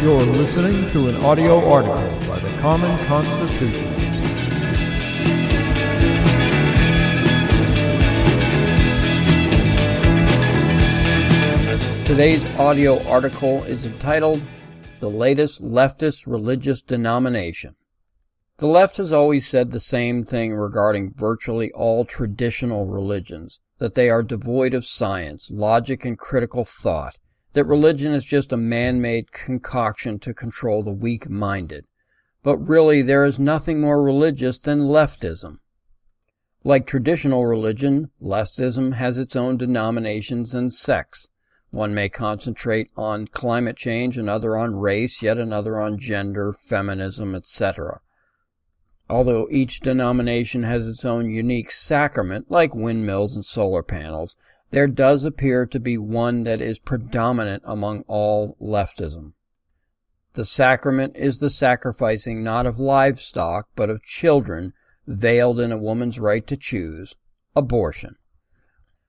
You're listening to an audio article by the Common Constitutionalists. Today's audio article is entitled, "The Latest Leftist Religious Denomination." The left has always said the same thing regarding virtually all traditional religions, that they are devoid of science, logic, and critical thought, that religion is just a man-made concoction to control the weak-minded. But really, there is nothing more religious than leftism. Like traditional religion, leftism has its own denominations and sects. One may concentrate on climate change, another on race, yet another on gender, feminism, etc. Although each denomination has its own unique sacrament, like windmills and solar panels, there does appear to be one that is predominant among all leftism. The sacrament is the sacrificing not of livestock, but of children, veiled in a woman's right to choose, abortion.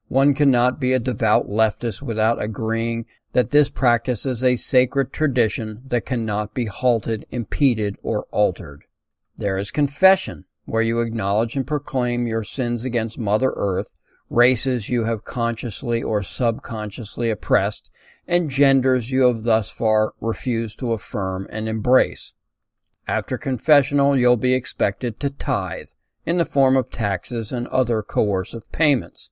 One cannot be a devout leftist without agreeing that this practice is a sacred tradition that cannot be halted, impeded, or altered. There is confession, where you acknowledge and proclaim your sins against Mother Earth, races you have consciously or subconsciously oppressed, and genders you have thus far refused to affirm and embrace. After confessional, you'll be expected to tithe, in the form of taxes and other coercive payments.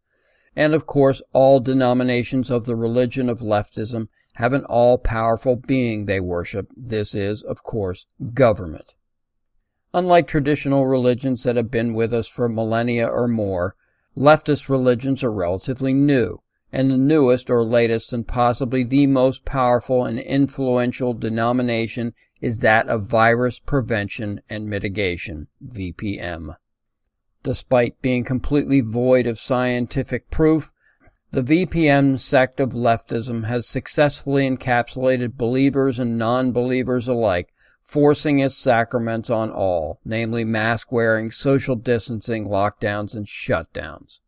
And of course, all denominations of the religion of leftism have an all-powerful being they worship. This is, of course, government. Unlike traditional religions that have been with us for millennia or more, leftist religions are relatively new, and the newest or latest and possibly the most powerful and influential denomination is that of Virus Prevention and Mitigation, VPM. Despite being completely void of scientific proof, the VPM sect of leftism has successfully encapsulated believers and non-believers alike, forcing its sacraments on all, namely mask-wearing, social distancing, lockdowns, and shutdowns.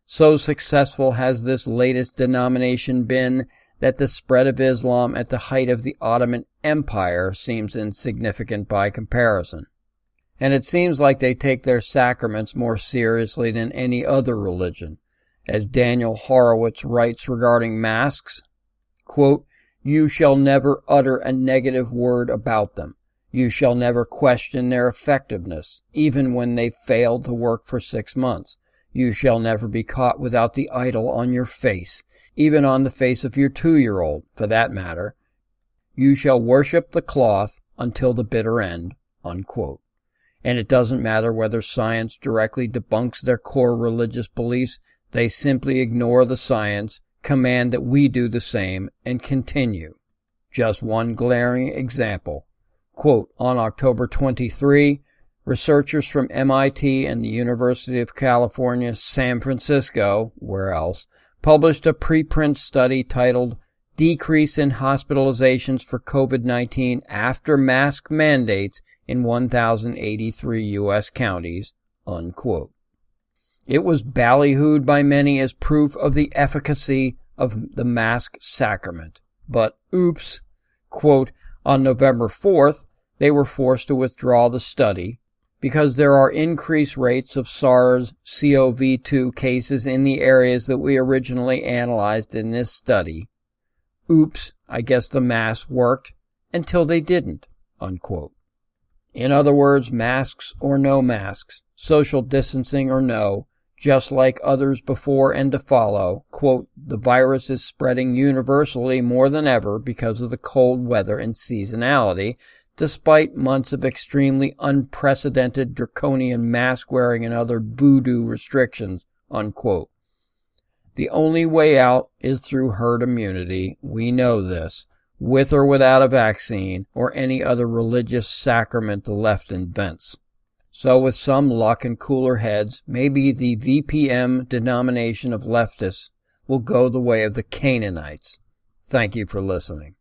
So successful has this latest denomination been that the spread of Islam at the height of the Ottoman Empire seems insignificant by comparison. And it seems like they take their sacraments more seriously than any other religion. As Daniel Horowitz writes regarding masks, quote, "You shall never utter a negative word about them. You shall never question their effectiveness, even when they failed to work for 6 months. You shall never be caught without the idol on your face, even on the face of your 2-year-old, for that matter. You shall worship the cloth until the bitter end," unquote. And it doesn't matter whether science directly debunks their core religious beliefs, they simply ignore the science, command that we do the same, and continue. Just one glaring example. Quote, on October 23, researchers from MIT and the University of California, San Francisco, where else, published a preprint study titled "Decrease in Hospitalizations for COVID-19 After Mask Mandates in 1,083 U.S. Counties," unquote. It was ballyhooed by many as proof of the efficacy of the mask sacrament. But, oops, quote, on November 4th, they were forced to withdraw the study because there are increased rates of SARS-CoV-2 cases in the areas that we originally analyzed in this study. Oops, I guess the masks worked until they didn't, unquote. In other words, masks or no masks, social distancing or no, just like others before and to follow, quote, the virus is spreading universally more than ever because of the cold weather and seasonality, despite months of extremely unprecedented draconian mask-wearing and other voodoo restrictions, unquote. The only way out is through herd immunity, we know this, with or without a vaccine or any other religious sacrament the left invents. So with some luck and cooler heads, maybe the VPM denomination of leftists will go the way of the Canaanites. Thank you for listening.